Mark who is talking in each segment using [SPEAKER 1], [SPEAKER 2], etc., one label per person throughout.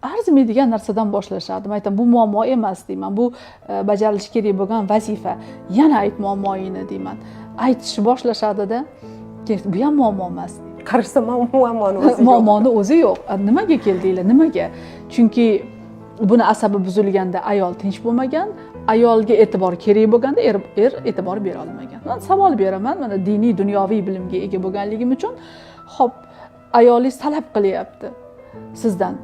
[SPEAKER 1] arzimaydigan narsadan boshlashadi. Men aytaman, bu muammo emas deyman. Bu bajarilishi kerak bo'lgan vazifa. Yana ayt muammoingni deyman. Aytishni boshlashadi-da, bu ham muammo emas.
[SPEAKER 2] Qarashsa muammoni o'zi yo'q.
[SPEAKER 1] Muammoni o'zi yo'q. Nimaga keldinglar? Nimaga? Chunki buni asabi buzilganda ayol tinch bo'lmagan, ayolga e'tibor kerak bo'lganda er e'tibor bera olmagan. Men savol beraman, mana diniy, dunyoviy bilimga ega bo'lganligim uchun, xo'p, ayolingiz talab qilyapti sizdan.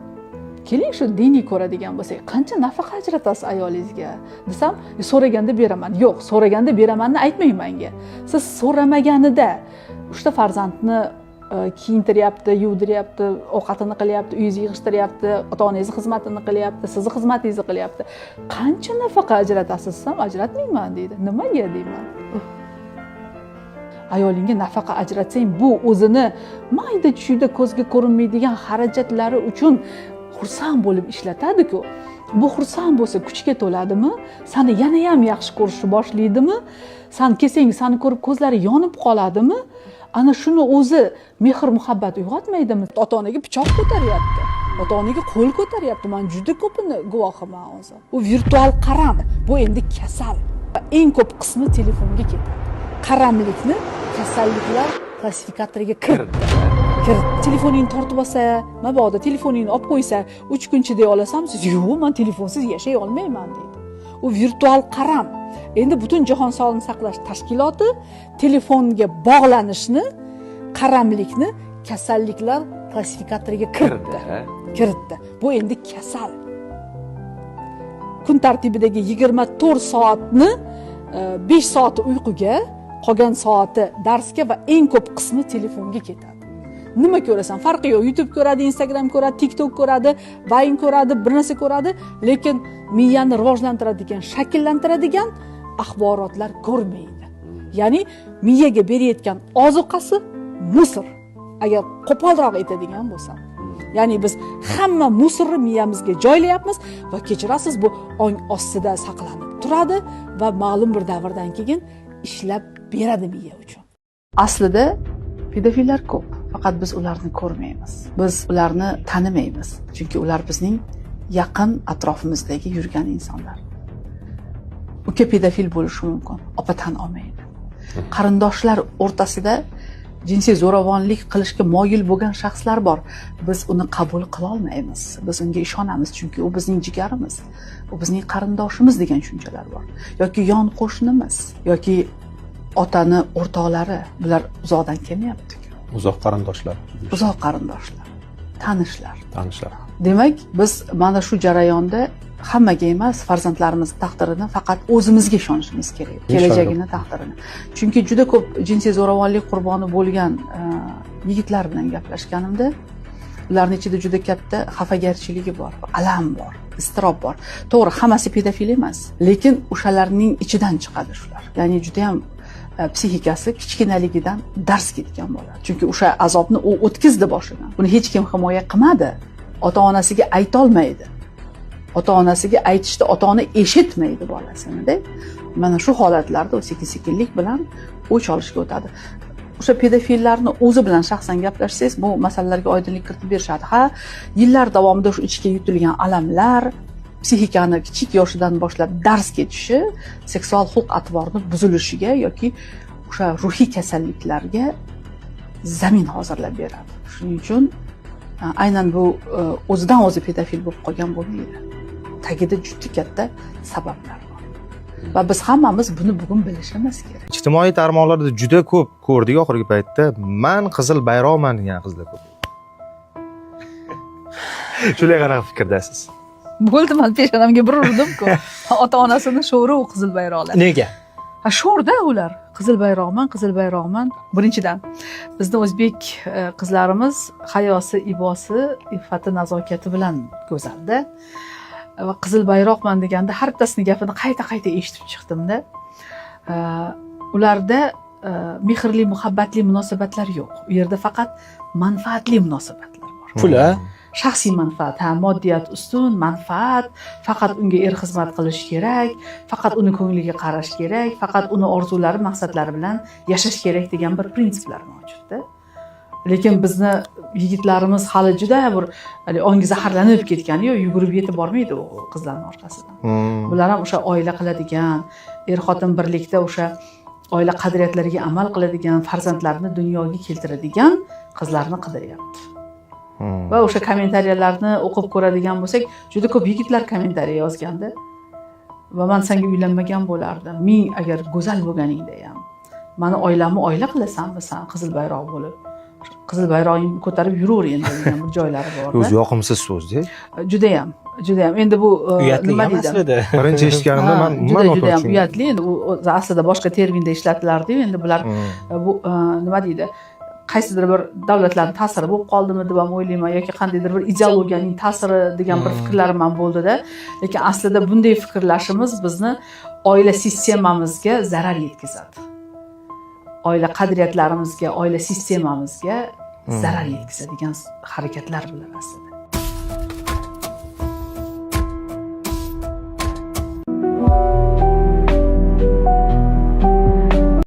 [SPEAKER 1] Keling shu diniy ko'radigan bo'lsak, qancha nafaqa ajratasiz ayolingizga desam, so'raganda beraman. Yo'q, so'raganda beramanni aytmang menga. Siz so'ramaganida 3 ta farzandni kiyintiryapti, yuvdiryapti, ovqatini qilyapti, uyingizni yig'ishtiryapti, ota-onangizni xizmatini qilyapti, sizni xizmatingizni qilyapti. Qancha nafaqa ajratasiz desam, ajratmayman deydi. Nimaga deyman? Ayolingga nafaqa ajratsang, bu o'zini mayda-chuyda ko'zga ko'rinmaydigan xarajatlari uchun xursand bo'lib ishlatadi-ku. Bu xursand bo'lsa kuchga to'ladimi? Seni yana ham yaxshi ko'rishni boshlaydimi? Sen kelsang, seni ko'rib ko'zlari yonib qoladimi? Ana shuni o'zi mehr muhabbat uyg'otmaydimi? Ota-onaga pichoq ko'taryapti. Ota-onaga qo'l ko'taryapti. Men juda ko'pini guvohiman hozir. Bu virtual qaram, bu endi kasal. Eng ko'p qismi telefonga ketadi. Qaramlikni kasalliklar klassifikatoriga kiritdi. Telefoningni tortib olsa, mabodo telefoningni olib qo'ysa, 3 kun chiday olasan, siz yo'q, men telefonsiz yashay olmayman deydi. U virtual qaram. Endi butun jahon sog'liqni saqlash tashkiloti telefonga bog'lanishni, qaramlikni kasalliklar klassifikatoriga kiritdi. Bu endi kasal. Kun tartibidagi 24 soatni 5 soati uyquga, qolgan soati darsga va eng ko'p qismi telefonga ketadi. Nima ko'rasan? Farqi yo'q. YouTube ko'radi, Instagram ko'radi, TikTok ko'radi, Vine ko'radi, bir narsa ko'radi, lekin miyani rivojlantiradigan, shakllantiradigan axborotlar ko'rmaydi. Ya'ni miyaga berayotgan ozuqasi musor. Agar qo'polroq aytadigan bo'lsam. Ya'ni biz hamma musorni miyamizga joylayapmiz va kechirasiz, bu ong ostida saqlanib turadi va ma'lum bir davrdan keyin ishlab beradi miya uchun. Aslida pedofillar ko'p, faqat biz ularni ko'rmaymiz. Biz ularni tanimaymiz, chunki ular bizning yaqin atrofimizdagi yurgan insonlar. Uka pedofil bo'lishi mumkin, opa tan olmaydi. Qarindoshlar o'rtasida jinsiy zo'ravonlik qilishga moyil bo'lgan shaxslar bor. Biz uni qabul qila olmaymiz. Biz unga ishonamiz, chunki u bizning jigarimiz, u bizning qarindoshimiz degan tushunchalar bor. Yoki yon qo'shnimiz, yoki otani o'rtoqlari, bular uzoqdan kelmayapti.
[SPEAKER 3] Uzoq qarindoshlar.
[SPEAKER 1] Uzoq qarindoshlar, tanishlar.
[SPEAKER 3] Demak,
[SPEAKER 1] biz mana shu jarayonda hammaga emas, farzandlarimiz taqdirini faqat o'zimizga ishonishimiz kerak, kelajagini taqdirini. Chunki juda ko'p jinsiy zo'ravonlik qurboni bo'lgan yigitlar bilan gaplashganimda, ularning ichida juda katta xafagarchiligi bor, alam bor, iztirob bor. To'g'ri, hammasi pedofil emas, lekin o'shalarning ichidan chiqadi shular. Ya'ni juda ham psixikasi kichkinaligidan dars ketgan bo'ladi. Chunki o'sha azobni u o'tkazdi boshidan. Uni hech kim himoya qilmadi. Ota-onasiga ayta olmaydi. Ota-onasiga aytishda ota-ona eshitmaydi bolasini-da. Mana shu holatlarda u sekin-sekinlik bilan o'ch olishga o'tadi. O'sha pedofillarni o'zi bilan shaxsan gaplashsangiz, bu masalalarga oydinlik kiritib berishadi. Ha, yillar davomida shu ichga yutilgan alamlar, psixikani kichik yoshidan boshlab dars ketishi, seksual xulq-atvorni buzilishiga yoki o'sha ruhiy kasalliklarga zamin hozirlab beradi. Shuning uchun aynan bu o'zidan o'zi pedofil bo'lib qolgan bo'lmaydi. Tagida juda katta sabablar bor. Va biz hammamiz buni bugun bilishimiz kerak.
[SPEAKER 3] Ijtimoiy tarmoqlarda juda ko'p ko'rdik oxirgi paytda. Men qizil bayroqman degan qizlar ko'p. Shunday qanaqa fikrdasiz?
[SPEAKER 1] Bo'ldi, men peshonamga bir urdim-ku. Ota-onasini sho'ri u qizil bayroqlar.
[SPEAKER 3] Nega?
[SPEAKER 1] Ha, sho'rda ular. Qizil bayroqman. Birinchidan, bizning o'zbek qizlarimiz hayosi, ibosi, iffati, nazokati bilan go'zalda. Va qizil bayroqman deganda har bittasini gapini qayta eshitib chiqdimda. Ularda mehrli, muhabbatli munosabatlar yo'q. U yerda faqat manfaatli munosabatlar bor.
[SPEAKER 3] Pul-a?
[SPEAKER 1] Shaxsiy manfaat, moddiyat ustun, manfaat, faqat unga xizmat qilish kerak, faqat uni ko'ngliga qarash kerak, faqat uni orzulari, maqsadlari bilan yashash kerak degan bir prinsiplar mavjudda. lekin bizni yigitlarimiz hali juda bir ongi zaharlanib ketgan-yu, yugurib yetib bormaydi u qizlarning orqasidan. Bular ham o'sha oila qiladigan, er-xotin birlikda o'sha oila qadriyatlariga amal qiladigan, farzandlarni dunyoga keltiradigan qizlarni qidiryapti. Va o'sha kommentariyalarni o'qib ko'radigan bo'lsak, juda ko'p yigitlar kommentariya yozganda. Va men senga uylanmagan bo'lardim. Men agar go'zal bo'lganingda ham. Mani oilamni oila qilasanmi sen qizil bayroq bo'lib? Qizil bayroqingni ko'tarib yuraver endi degan bir joylari bor.
[SPEAKER 3] O'zi yoqimsiz so'z-da.
[SPEAKER 1] Juda ham. Endi bu nima deydi?
[SPEAKER 3] Birinchi eshitganimda men
[SPEAKER 1] juda ham uyatli. Endi u aslida boshqa terminda ishlatilardi-yu, endi bular bu nima deydi? Qaysidir bir davlatlarning ta'siri bo'lib qoldimi deb ham o'ylayman yoki qandaydir bir ideologiyaning ta'siri degan bir fikrlarim ham bo'ldi-da. Lekin aslida bunday fikrlashimiz bizni oila sistemamizga zarar yetkazadi. Oila qadriyatlarimizga, oila sistemamizga zarar yetkazadigan harakatlar bular aslida.